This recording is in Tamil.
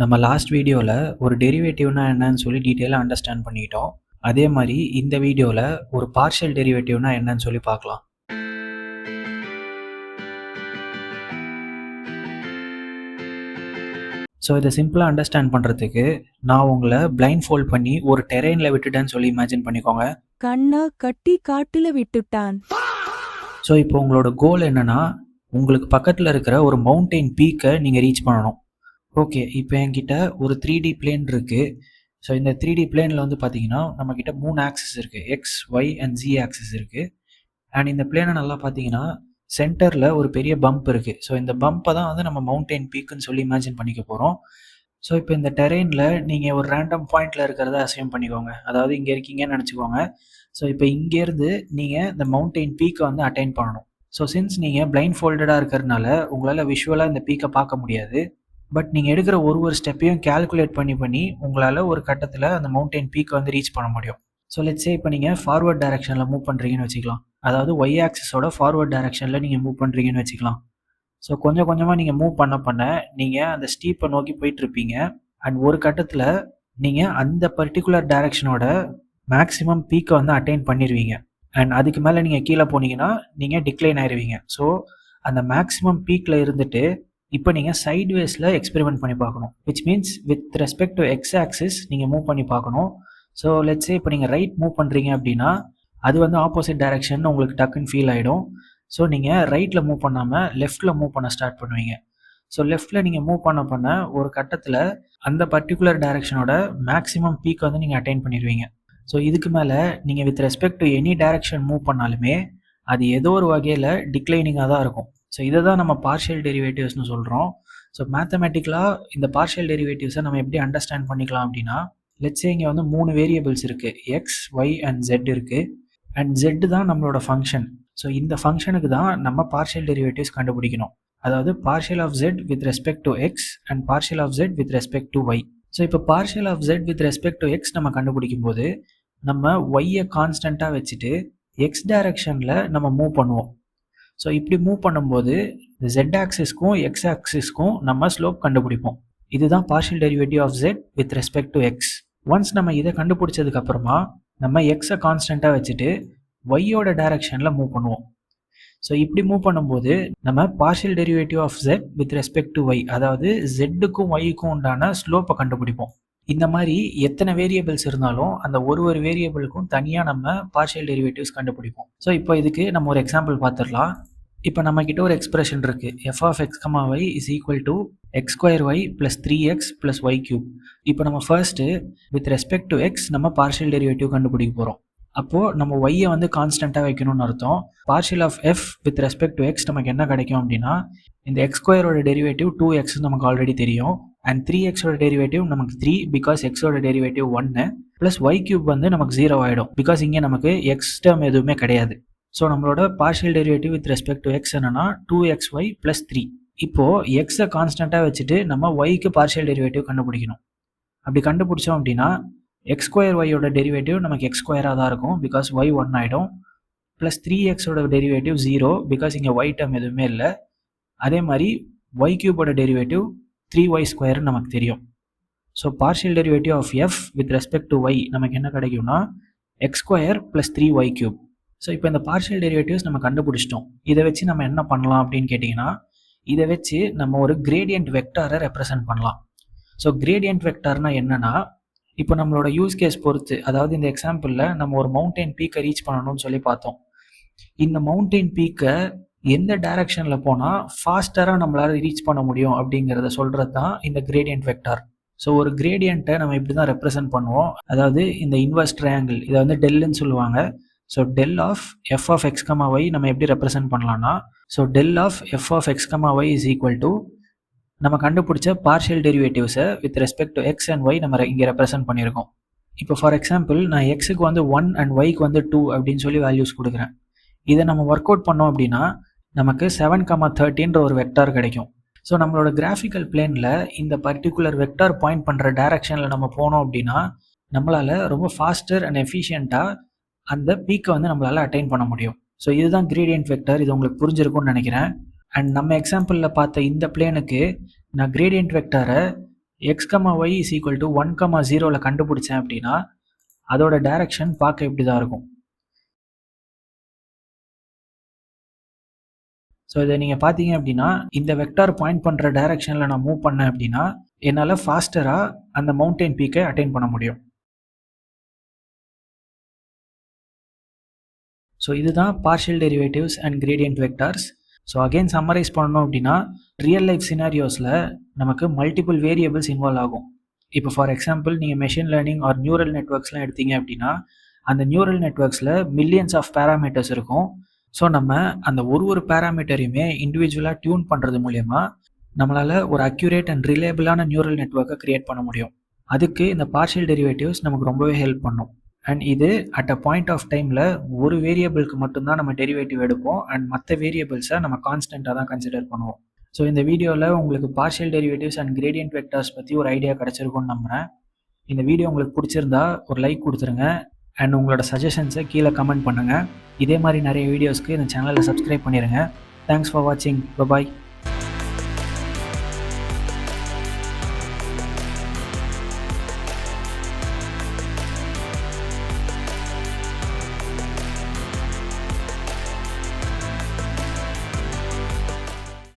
நம்ம லாஸ்ட் வீடியோவில் ஒரு டெரிவேட்டிவ்னா என்னன்னு சொல்லி டீட்டெயிலாக அண்டர்ஸ்டாண்ட் பண்ணிட்டோம். அதே மாதிரி இந்த வீடியோவில் ஒரு பார்ஷியல் டெரிவேட்டிவ்னா என்னன்னு சொல்லி பார்க்கலாம். ஸோ இதை சிம்பிளாக அண்டர்ஸ்டாண்ட் பண்ணுறதுக்கு நான் உங்களை பிளைண்ட் ஃபோல்ட் பண்ணி ஒரு டெரெயினில் விட்டுட்டேன்னு சொல்லி இமேஜின் பண்ணிக்கோங்க. கண்ணா கட்டி காட்டுல விட்டுட்டான். ஸோ இப்போ உங்களோட கோல் என்னன்னா, உங்களுக்கு பக்கத்தில் இருக்கிற ஒரு மவுண்டெயின் பீக்கை நீங்கள் ரீச் பண்ணணும். ஓகே, இப்போ என்கிட்ட ஒரு 3D பிளேன் இருக்குது. ஸோ இந்த 3D பிளேனில் வந்து பார்த்தீங்கன்னா நம்மக்கிட்ட 3 ஆக்சிஸ் இருக்குது. X, y and z axis இருக்குது. அண்ட் இந்த பிளேனை நல்லா பார்த்தீங்கன்னா சென்டரில் ஒரு பெரிய பம்ப் இருக்குது. ஸோ இந்த பம்பை தான் வந்து நம்ம மவுண்டெயின் பீக்குன்னு சொல்லி இமேஜின் பண்ணிக்க போகிறோம். ஸோ இப்போ இந்த டெரெயினில் நீங்கள் ஒரு ரேண்டம் பாயிண்டில் இருக்கிறத அசியூம் பண்ணிக்கோங்க. அதாவது இங்கே இருக்கீங்கன்னு நினச்சிக்கோங்க. ஸோ இப்போ இங்கேருந்து நீங்கள் இந்த மவுண்டெயின் பீக்கை வந்து அட்டைன் பண்ணணும். ஸோ சின்ஸ் நீங்கள் பிளைண்ட் ஃபோல்டடாக இருக்கிறதுனால உங்களால் விஷுவலாக இந்த பீக்கை பார்க்க முடியாது. பட் நீங்கள் எடுக்கிற ஒரு ஸ்டெப்பையும் கேல்குலேட் பண்ணி உங்களால் ஒரு கட்டத்தில் அந்த மவுண்டெயின் பீக்கை வந்து ரீச் பண்ண முடியும். ஸோ லெட்ஸே இப்போ நீங்கள் ஃபார்வர்ட் டைரக்ஷனில் மூவ் பண்ணுறீங்கன்னு வச்சுக்கலாம். அதாவது ஒய் ஆக்சிஸோட ஃபார்வர்ட் டைரக்ஷனில் நீங்கள் மூவ் பண்ணுறீங்கன்னு வச்சுக்கலாம். ஸோ கொஞ்சம் கொஞ்சமாக நீங்கள் மூவ் பண்ண நீங்கள் அந்த ஸ்டீப்பை நோக்கி போயிட்டுருப்பீங்க. அண்ட் ஒரு கட்டத்தில் நீங்கள் அந்த பர்டிகுலர் டைரக்ஷனோட மேக்ஸிமம் பீக்கை வந்து அட்டைன் பண்ணிடுவீங்க. அண்ட் அதுக்கு மேலே நீங்கள் கீழே போனீங்கன்னா நீங்கள் டிக்ளைன் ஆயிடுவீங்க. ஸோ அந்த மேக்ஸிமம் பீக்கில் இருந்துட்டு இப்போ நீங்கள் சைட்வேஸில் எக்ஸ்பெரிமெண்ட் பண்ணி பார்க்கணும். Which means with respect to X axis நீங்கள் மூவ் பண்ணி பார்க்கணும். ஸோ லெட்ஸே இப்போ நீங்கள் ரைட் மூவ் பண்ணுறீங்க அப்படின்னா அது வந்து ஆப்போசிட் டைரக்ஷன் உங்களுக்கு டக்குன்னு ஃபீல் ஆகிடும். ஸோ நீங்கள் ரைட்டில் மூவ் பண்ணாமல் லெஃப்ட்டில் மூவ் பண்ண ஸ்டார்ட் பண்ணுவீங்க. ஸோ லெஃப்ட்டில் நீங்கள் மூவ் பண்ண ஒரு கட்டத்தில் அந்த பர்டிகுலர் டைரக்ஷனோட மேக்ஸிமம் பீக் வந்து நீங்கள் அட்டைன் பண்ணிடுவீங்க. ஸோ இதுக்கு மேலே நீங்கள் with respect to any direction move பண்ணாலுமே அது ஏதோ ஒரு வகையில் டிக்ளைனிங்காக தான் இருக்கும். ஸோ இதை தான் நம்ம பார்ஷியல் டெரிவேட்டிவ்ஸ்னு சொல்கிறோம். ஸோ மேத்தமெட்டிக்கலாக இந்த பார்ஷியல் டெரிவேட்டிவ்ஸை நம்ம எப்படி அண்டர்ஸ்டாண்ட் பண்ணிக்கலாம் அப்படின்னா, லெட்ஸே இங்கே வந்து 3 வேரியபிள்ஸ் இருக்குது. எக்ஸ், ஒய் அண்ட் ஜெட் இருக்குது. அண்ட் ஜெட் தான் நம்மளோட ஃபங்க்ஷன். ஸோ இந்த ஃபங்க்ஷனுக்கு தான் நம்ம பார்ஷியல் டெரிவேட்டிவ்ஸ் கண்டுபிடிக்கணும். அதாவது partial of jet with respect to X and partial of jet with respect to Y. So இப்போ partial of jet with respect to X நம்ம கண்டுபிடிக்கும் போது நம்ம ஒய்யை கான்ஸ்டண்ட்டாக வச்சுட்டு எக்ஸ் டைரக்ஷனில் நம்ம மூவ் பண்ணுவோம். ஸோ இப்படி மூவ் பண்ணும்போது ஜெட் ஆக்சிஸ்க்கும் எக்ஸ் ஆக்சிஸ்க்கும் நம்ம ஸ்லோப் கண்டுபிடிப்போம். இதுதான் partial derivative of jet with respect to x. Once நம்ம இதை கண்டுபிடிச்சதுக்கப்புறமா நம்ம எக்ஸை கான்ஸ்டண்ட்டாக வச்சுட்டு ஒய்யோட டைரக்ஷனில் மூவ் பண்ணுவோம். ஸோ இப்படி மூவ் பண்ணும்போது நம்ம partial derivative of jet with respect to y, அதாவது ஜெட்டுக்கும் ஒய்க்கும் உண்டான ஸ்லோப்பை கண்டுபிடிப்போம். இந்த மாதிரி எத்தனை வேரியபிள்ஸ் இருந்தாலும் அந்த ஒரு வேரியபிளுக்கும் தனியாக நம்ம பார்ஷியல் டெரிவேட்டிவ்ஸ் கண்டுபிடிப்போம். ஸோ இப்போ இதுக்கு நம்ம ஒரு எக்ஸாம்பிள் பார்த்துடலாம். இப்போ நம்மக்கிட்ட ஒரு எக்ஸ்பிரஷன் இருக்குது. F of X comma Y is equal to x square y plus 3x plus y cube. இப்போ நம்ம first with respect to X நம்ம பார்ஷியல் டெரிவேட்டிவ் கண்டுபிடிக்க போகிறோம். அப்போது நம்ம ஒய்யை வந்து கான்ஸ்டண்ட்டாக வைக்கணும்னு அர்த்தம். Partial of f with respect to x நமக்கு என்ன கிடைக்கும் அப்படின்னா, இந்த எக்ஸ் ஸ்கொயரோட டெரிவேட்டிவ் 2x நமக்கு ஆல்ரெடி தெரியும். அண்ட் 3xோட டெரிவேட்டிவ் நமக்கு 3 பிகாஸ் எக்ஸோட டெரிவேட்டிவ் 1 ப்ளஸ் ஒய் கியூப் வந்து நமக்கு 0 ஆகிடும் பிகாஸ் இங்கே நமக்கு எக்ஸ் டேர்ம் எதுவுமே கிடையாது. ஸோ நம்மளோட partial derivative with respect to X என்னன்னா 2xy ப்ளஸ் 3. இப்போது எக்ஸை கான்ஸ்டண்ட்டாக வச்சுட்டு நம்ம ஒய்க்கு பார்ஷியல் டெரிவேட்டிவ் கண்டுபிடிக்கணும். அப்படி கண்டுபிடிச்சோம் அப்படின்னா எக்ஸ் ஸ்கொயர் ஒய்யோட டெரிவேட்டிவ் நமக்கு எக்ஸ் ஸ்கொயராக தான் இருக்கும் பிகாஸ் ஒய் 1 ஆகிடும். ப்ளஸ் 3xோட டெரிவேட்டிவ் 0 பிகாஸ் இங்கே ஒய் டேர்ம் எதுவுமே இல்லை. அதே மாதிரி ஒய் கியூபோட டெரிவேட்டிவ் 3y ஸ்கொயர்னு நமக்கு தெரியும். So partial derivative of f with respect to y நமக்கு என்ன கிடைக்கும்னா x square plus 3y cube. So இப்போ இந்த பார்ஷியல் டெரிவேட்டிவ்ஸ் நம்ம கண்டுபிடிச்சிட்டோம். இதை வச்சு நம்ம என்ன பண்ணலாம் அப்படின்னு கேட்டிங்கன்னா, இதை வச்சு நம்ம ஒரு கிரேடியன்ட் வெக்டாரை ரெப்ரசென்ட் பண்ணலாம். ஸோ கிரேடியன்ட் வெக்டார்னா என்னன்னா, இப்போ நம்மளோட யூஸ் கேஸ் பொறுத்து, அதாவது இந்த எக்ஸாம்பிளில் நம்ம ஒரு மவுண்டெயின் பீக்கை ரீச் பண்ணணும்னு சொல்லி பார்த்தோம். இந்த மவுண்டெயின் பீக்கை எந்த டைரக்ஷனில் போனால் ஃபாஸ்டராக நம்மளால் ரீச் பண்ண முடியும் அப்படிங்கிறத சொல்கிறது தான் இந்த கிரேடியன்ட் வெக்டார். ஸோ ஒரு கிரேடியண்ட்டை நம்ம இப்படி தான் ரெப்ரசென்ட் பண்ணுவோம். அதாவது இந்த இன்வெர்ஸ் ட்ரையாங்கிள் இதை வந்து டெல்லுன்னு சொல்லுவாங்க. So del of F of X comma Y நம்ம எப்படி ரெப்ரசென்ட் பண்ணலாம்னா, so del of F of X comma Y is equal to நம்ம கண்டுபிடிச்ச பார்ஷியல் டெரிவேட்டிவ்ஸை with respect to X and Y நம்ம இங்கே ரெப்ரசென்ட் பண்ணியிருக்கோம். இப்போ ஃபார் எக்ஸாம்பிள் நான் எக்ஸுக்கு வந்து 1 அண்ட் ஒய்க்கு வந்து 2 அப்படின்னு சொல்லி வேல்யூஸ் கொடுக்குறேன். இதை நம்ம ஒர்க் அவுட் பண்ணோம் அப்படின்னா நமக்கு 7,13 ஒரு வெக்டார் கிடைக்கும். ஸோ நம்மளோட கிராஃபிக்கல் பிளேனில் இந்த பர்டிகுலர் வெக்டார் பாயிண்ட் பண்ணுற டைரக்ஷனில் நம்ம போனோம் அப்படின்னா நம்மளால் ரொம்ப ஃபாஸ்டர் அண்ட் எஃபிஷியண்ட்டாக அந்த பீக்கை வந்து நம்மளால் அட்டைன் பண்ண முடியும். ஸோ இதுதான் கிரேடியன்ட் வெக்டார். இது உங்களுக்கு புரிஞ்சிருக்கும்னு நினைக்கிறேன். அண்ட் நம்ம எக்ஸாம்பிளில் பார்த்த இந்த பிளேனுக்கு நான் கிரேடியன்ட் வெக்டாரை X Y is equal to 1,0ல் கண்டுபிடிச்சேன் அப்படின்னா அதோட டைரக்ஷன் பார்க்க இப்படி தான் இருக்கும். ஸோ இதை நீங்கள் பார்த்தீங்க அப்படின்னா இந்த வெக்டார் பாயிண்ட் பண்ணுற டைரக்ஷனில் நான் மூவ் பண்ணேன் அப்படின்னா என்னால் ஃபாஸ்டராக அந்த மவுண்டைன் பீக்கை அட்டைன் பண்ண முடியும். ஸோ இதுதான் partial derivatives and gradient vectors. So again summarize பண்ணணும் அப்படின்னா ரியல் லைஃப் சினாரியோஸில் நமக்கு மல்டிபிள் வேரியபிள்ஸ் இன்வால்வ் ஆகும். இப்போ ஃபார் எக்ஸாம்பிள் நீங்கள் மெஷின் லேர்னிங் ஆர் நியூரல் நெட்ஒர்க்ஸ்லாம் எடுத்தீங்க அப்படின்னா அந்த நியூரல் நெட்ஒர்க்ஸில் மில்லியன்ஸ் ஆஃப் பேராமீட்டர்ஸ் இருக்கும். ஸோ நம்ம அந்த ஒரு பேராமீட்டரையுமே இண்டிவிஜுவலாக டியூன் பண்ணுறது மூலயமா நம்மளால் ஒரு அக்யூரேட் அண்ட் ரிலேபிளான நியூரல் நெட்ஒர்க்கை க்ரியேட் பண்ண முடியும். அதுக்கு இந்த பார்ஷியல் டெரிவேட்டிவ்ஸ் நமக்கு ரொம்பவே ஹெல்ப் பண்ணும். அண்ட் இது அட் அ பாயிண்ட் ஆஃப் டைமில் ஒரு வேரியபிளுக்கு மட்டும்தான் நம்ம டெரிவேட்டிவ் எடுப்போம் அண்ட் மற்ற வேரியபிள்ஸை நம்ம கான்ஸ்டண்ட்டாக தான் கன்சிடர் பண்ணுவோம். ஸோ இந்த வீடியோவில் உங்களுக்கு partial derivatives and gradient vectors பற்றி ஒரு ஐடியா கிடச்சிருக்கும்னு நம்புகிறேன். இந்த வீடியோ உங்களுக்கு பிடிச்சிருந்தா ஒரு லைக் கொடுத்துருங்க அண்ட் உங்களோட சஜஷன்ஸை கீழே கமெண்ட் பண்ணுங்கள். இதே மாதிரி நிறைய வீடியோஸ்க்கு இந்த சேனலை சப்ஸ்கிரைப் பண்ணிடுங்க. தேங்க்ஸ் ஃபார் வாட்சிங். பாய்.